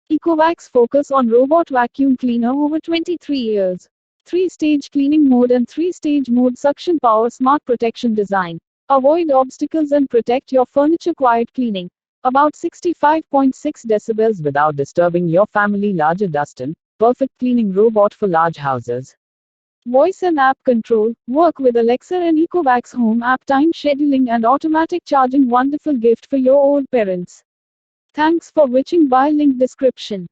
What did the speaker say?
Ecovacs focus on robot vacuum cleaner over 23 years. 3-stage cleaning mode and 3-stage mode suction power smart protection design. Avoid obstacles and protect your furniture quiet cleaning. About 65.6 decibels without disturbing your family. Larger Dustin, perfect cleaning robot for large houses. Voice and app control. Work with Alexa and Ecovacs Home app. Time scheduling and automatic charging. Wonderful gift for your old parents. Thanks for watching. By link description.